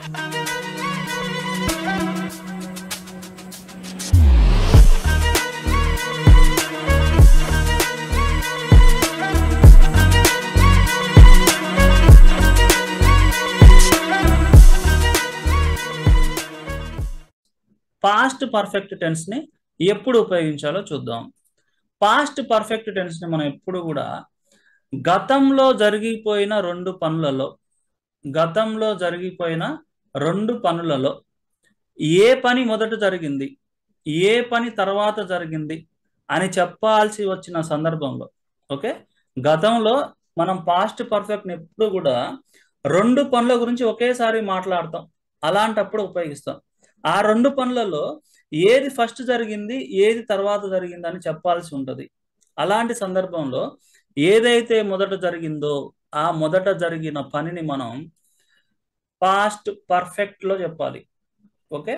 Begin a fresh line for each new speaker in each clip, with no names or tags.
Past perfect tense ని ఎప్పుడు ఉపయోగించాలో చూద్దాం. పాస్ట్ పర్ఫెక్ట్ టెన్స్ ని మనం ఎప్పుడు కూడా గతంలో జరిగిపోయిన రెండు పనులలో ఏ పని మొదట జరిగింది, ఏ పని తర్వాత జరిగింది అని చెప్పాల్సి వచ్చిన సందర్భంలో, ఓకే, గతంలో మనం పాస్ట్ పర్ఫెక్ట్ ని ఎప్పుడు కూడా రెండు పనుల గురించి ఒకేసారి మాట్లాడతాం, అలాంటప్పుడు ఉపయోగిస్తాం. ఆ రెండు పనులలో ఏది ఫస్ట్ జరిగింది, ఏది తర్వాత జరిగింది అని చెప్పాల్సి ఉంటుంది. అలాంటి సందర్భంలో ఏదైతే మొదట జరిగిందో ఆ మొదట జరిగిన పనిని మనం పాస్ట్ పర్ఫెక్ట్ లో చెప్పాలి. ఓకే,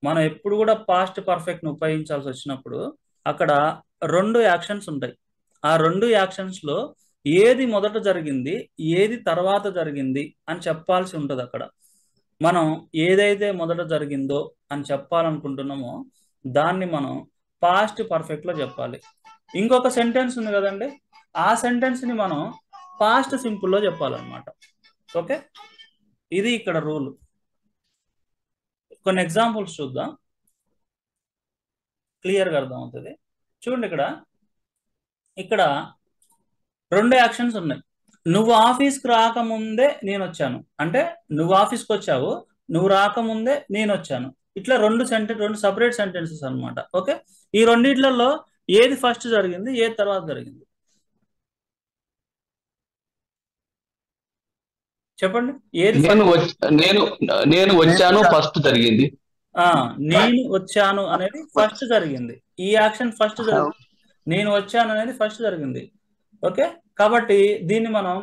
మనం ఎప్పుడు కూడా పాస్ట్ పర్ఫెక్ట్ ని ఉపయోగించాల్సి వచ్చినప్పుడు అక్కడ రెండు యాక్షన్స్ ఉంటాయి. ఆ రెండు యాక్షన్స్ లో ఏది మొదట జరిగింది, ఏది తర్వాత జరిగింది అని చెప్పాల్సి ఉంటుంది. అక్కడ మనం ఏదైతే మొదట జరిగిందో అని చెప్పాలనుకుంటున్నామో దాన్ని మనం పాస్ట్ పర్ఫెక్ట్ లో చెప్పాలి. ఇంకొక సెంటెన్స్ ఉంది కదండి, ఆ సెంటెన్స్ ని మనం పాస్ట్ సింపుల్ లో చెప్పాలన్నమాట. ఓకే, ఇది ఇక్కడ రూల్. కొన్ని ఎగ్జాంపుల్స్ చూద్దాం, క్లియర్గా అర్థమవుతుంది. చూడండి, ఇక్కడ రెండు యాక్షన్స్ ఉన్నాయి. నువ్వు ఆఫీస్కి రాకముందే నేను వచ్చాను అంటే నువ్వు ఆఫీస్కి వచ్చావు, నువ్వు రాకముందే నేను వచ్చాను. ఇట్లా రెండు సపరేట్ సెంటెన్సెస్ అన్నమాట. ఓకే, ఈ రెండిట్లలో ఏది ఫస్ట్ జరిగింది, ఏది తర్వాత జరిగింది చెప్పండి. ఏది
నేను వచ్చాను ఫస్ట్ జరిగింది.
నేను వచ్చాను అనేది ఫస్ట్ జరిగింది. ఈ యాక్షన్ ఫస్ట్ జరిగింది. నేను వచ్చాను అనేది ఫస్ట్ జరిగింది. ఓకే, కాబట్టి దీన్ని మనం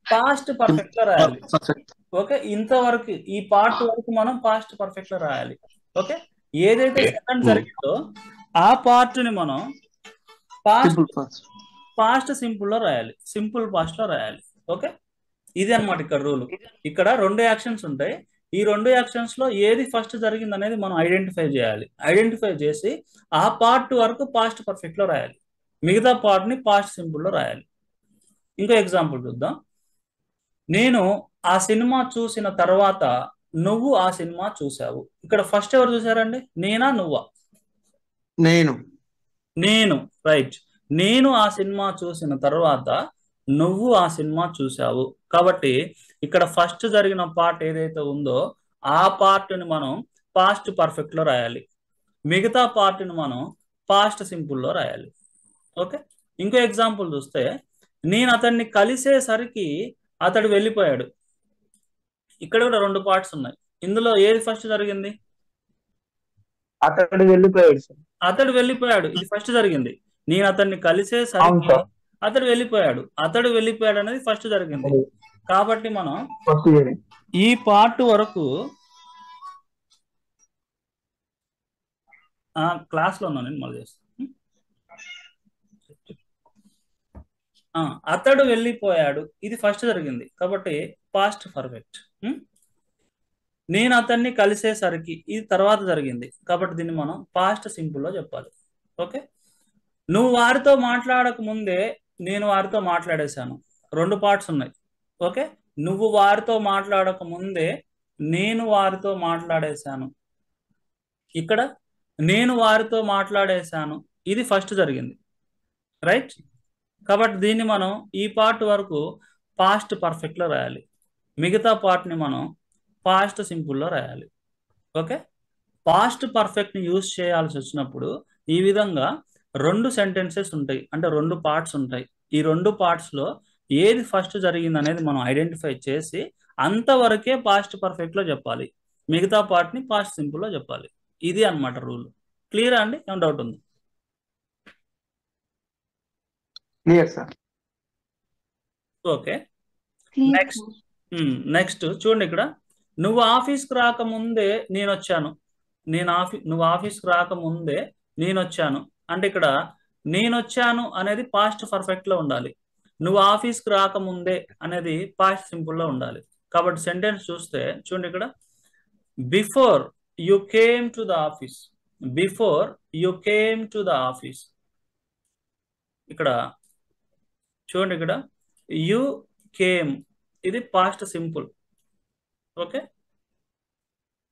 పాస్ట్ పర్ఫెక్ట్ లో రాయాలి. ఓకే, ఇంతవరకు ఈ పార్ట్ వరకు మనం పాస్ట్ పర్ఫెక్ట్ లో రాయాలి. ఓకే, ఏదైతే సెకండ్ జరిగిందో ఆ పార్ట్ ని మనం పాస్ట్ సింపుల్ లో రాయాలి, సింపుల్ పాస్ట్ లో రాయాలి. ఓకే, ఇది అన్నమాట ఇక్కడ రూల్. ఇక్కడ రెండు యాక్షన్స్ ఉంటాయి. ఈ రెండు యాక్షన్స్ లో ఏది ఫస్ట్ జరిగింది అనేది మనం ఐడెంటిఫై చేయాలి. ఐడెంటిఫై చేసి ఆ పార్ట్ వరకు పాస్ట్ పర్ఫెక్ట్ లో రాయాలి, మిగతా పార్ట్ ని పాస్ట్ సింపుల్ లో రాయాలి. ఇంకో ఎగ్జాంపుల్ చూద్దాం. నేను ఆ సినిమా చూసిన తర్వాత నువ్వు ఆ సినిమా చూసావు. ఇక్కడ ఫస్ట్ ఎవరు చూసారండి, నేనా నువ్వా? నేను. రైట్, నేను ఆ సినిమా చూసిన తర్వాత నువ్వు ఆ సినిమా చూసావు. కాబట్టి ఇక్కడ ఫస్ట్ జరిగిన పార్ట్ ఏదైతే ఉందో ఆ పార్ట్ ని మనం పాస్ట్ పర్ఫెక్ట్ లో రాయాలి, మిగతా పార్ట్ ని మనం పాస్ట్ సింపుల్ లో రాయాలి. ఓకే, ఇంకో ఎగ్జాంపుల్ చూస్తే, నేను అతన్ని కలిసేసరికి అతడు వెళ్ళిపోయాడు. ఇక్కడ కూడా రెండు పార్ట్స్ ఉన్నాయి. ఇందులో ఏది ఫస్ట్ జరిగింది?
అతడు వెళ్ళిపోయాడు, ఇది ఫస్ట్ జరిగింది. నేను అతన్ని కలిసేసరికి అతడు వెళ్ళిపోయాడు అనేది ఫస్ట్ జరిగింది. కాబట్టి మనం ఈ పార్ట్ వరకు క్లాస్ లో ఉన్నాను నేను, మళ్ళీ చేస్తాను. అతడు వెళ్ళిపోయాడు, ఇది ఫస్ట్ జరిగింది కాబట్టి పాస్ట్ పర్ఫెక్ట్. నేను అతన్ని కలిసేసరికి, ఇది తర్వాత జరిగింది కాబట్టి దీన్ని మనం పాస్ట్ సింపుల్ లో చెప్పాలి. ఓకే, నువ్వు వారితో మాట్లాడక ముందే నేను వారితో మాట్లాడేశాను. రెండు పార్ట్స్ ఉన్నాయి. ఓకే, నువ్వు వారితో మాట్లాడక ముందే నేను వారితో మాట్లాడేశాను. ఇక్కడ నేను వారితో మాట్లాడేశాను, ఇది ఫస్ట్ జరిగింది. రైట్, కాబట్టి దీన్ని మనం ఈ పార్ట్ వరకు పాస్ట్ పర్ఫెక్ట్ లో రాయాలి, మిగతా పార్ట్ ని మనం పాస్ట్ సింపుల్ లో రాయాలి. ఓకే, పాస్ట్ పర్ఫెక్ట్ ని యూజ్ చేయాల్సి వచ్చినప్పుడు ఈ విధంగా రెండు సెంటెన్సెస్ ఉంటాయి, అంటే రెండు పార్ట్స్ ఉంటాయి. ఈ రెండు పార్ట్స్ లో ఏది ఫస్ట్ జరిగింది అనేది మనం ఐడెంటిఫై చేసి అంతవరకే పాస్ట్ పర్ఫెక్ట్ లో చెప్పాలి, మిగతా పార్ట్ ని పాస్ట్ సింపుల్ లో చెప్పాలి. ఇది అన్నమాట రూల్. క్లియరా అండి? ఏం డౌట్ ఉంది? Clear sir.
ఓకే, నెక్స్ట్ చూడండి, ఇక్కడ నువ్వు ఆఫీస్కి రాకముందే నేను వచ్చాను. నువ్వు ఆఫీస్కి రాకముందే నేను వచ్చాను అంటే ఇక్కడ నేను వచ్చాను అనేది పాస్ట్ పర్ఫెక్ట్ లో ఉండాలి, నువ్వు ఆఫీస్కి రాకముందే అనేది పాస్ట్ సింపుల్ లో ఉండాలి. కాబట్టి సెంటెన్స్ చూస్తే చూడండి ఇక్కడ, before you came to the office, before you came to the office. ఇక్కడ చూడండి, ఇక్కడ యు కేమ్ ఇది past simple. Okay,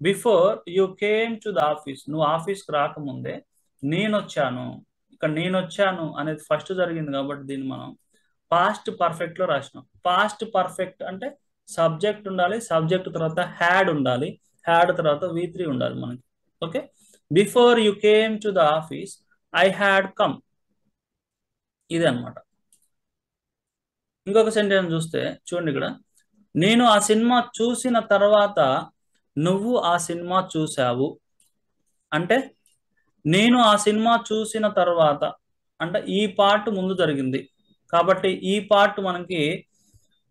before you came to the office, నువ్వు ఆఫీస్కి రాకముందే నేను వచ్చాను. ఇక్కడ నేను వచ్చాను అనేది ఫస్ట్ జరిగింది కాబట్టి దీన్ని మనం పాస్ట్ పర్ఫెక్ట్ లో రాసినాం. పాస్ట్ పర్ఫెక్ట్ అంటే సబ్జెక్ట్ ఉండాలి, సబ్జెక్ట్ తర్వాత హ్యాడ్ ఉండాలి, హ్యాడ్ తర్వాత V3 ఉండాలి మనకి. Okay, before you came to the office I had come, ఇది అన్నమాట. ఇంకొక సెంటెన్స్ చూస్తే చూడండి, ఇక్కడ నేను ఆ సినిమా చూసిన తర్వాత నువ్వు ఆ సినిమా చూసావు. అంటే నేను ఆ సినిమా చూసిన తర్వాత అంటే ఈ పార్ట్ ముందు జరిగింది కాబట్టి ఈ పార్ట్ మనకి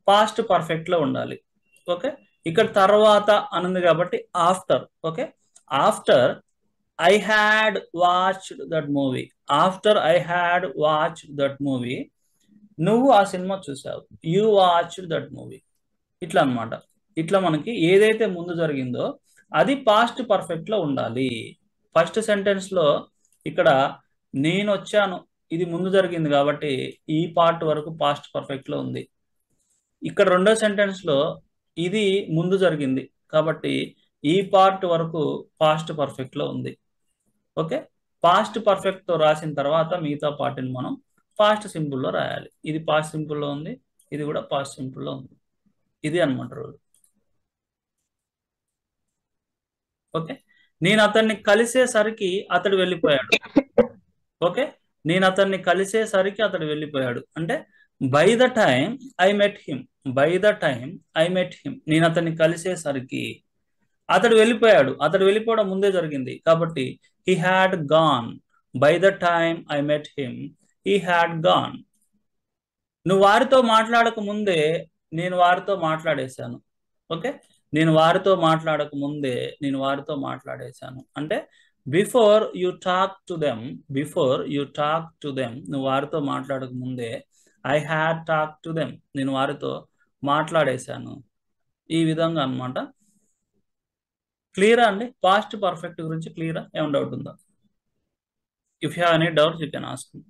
పాస్ట్ పర్ఫెక్ట్ లో ఉండాలి. ఓకే, ఇక్కడ తర్వాత అనుంది కాబట్టి after. Okay, after I had watched that movie, after I had watched that movie, నువ్వు ఆ సినిమా చూసావు, యు వాచ్డ్ దట్ మూవీ. ఇట్లా అన్నమాట. ఇట్లా మనకి ఏదైతే ముందు జరిగిందో అది పాస్ట్ పర్ఫెక్ట్ లో ఉండాలి. ఫస్ట్ సెంటెన్స్ లో ఇక్కడ నేను వచ్చాను ఇది ముందు జరిగింది కాబట్టి ఈ పార్ట్ వరకు పాస్ట్ పర్ఫెక్ట్ లో ఉంది. ఇక్కడ రెండో సెంటెన్స్ లో ఇది ముందు జరిగింది కాబట్టి ఈ పార్ట్ వరకు పాస్ట్ పర్ఫెక్ట్ లో ఉంది. ఓకే, పాస్ట్ పర్ఫెక్ట్ తో రాసిన తర్వాత మిగతా పార్ట్ని మనం పాస్ట్ సింపుల్ లో రాయాలి. ఇది పాస్ట్ సింపుల్ లో ఉంది, ఇది కూడా పాస్ట్ సింపుల్ లో ఉంది. ఇది అన్నమాట రూల్. ఓకే, నేను అతన్ని కలిసేసరికి అతడు వెళ్ళిపోయాడు. ఓకే, నేను అతన్ని కలిసేసరికి అతడు వెళ్ళిపోయాడు అంటే by the time I met him, by the time I met him, నేను అతన్ని కలిసేసరికి అతడు వెళ్ళిపోయాడు. అతడు వెళ్ళిపోవడం ముందే జరిగింది కాబట్టి he had gone, by the time I met him he had gone. నువ్వు వారితో మాట్లాడక ముందే నేను వారితో మాట్లాడేశాను. ఓకే, నేను వారితో మాట్లాడక ముందే నేను వారితో మాట్లాడేశాను అంటే before you talk to them, before you talk to them, నువ్వు వారితో మాట్లాడక ముందే I had talk to them, నేను వారితో మాట్లాడేశాను. ఈ విధంగా అన్నమాట. క్లియరా అండి? పాస్ట్ పర్ఫెక్ట్ గురించి క్లియరా? ఏమైనా డౌట్ ఉందా? If you have any doubts you can ask me.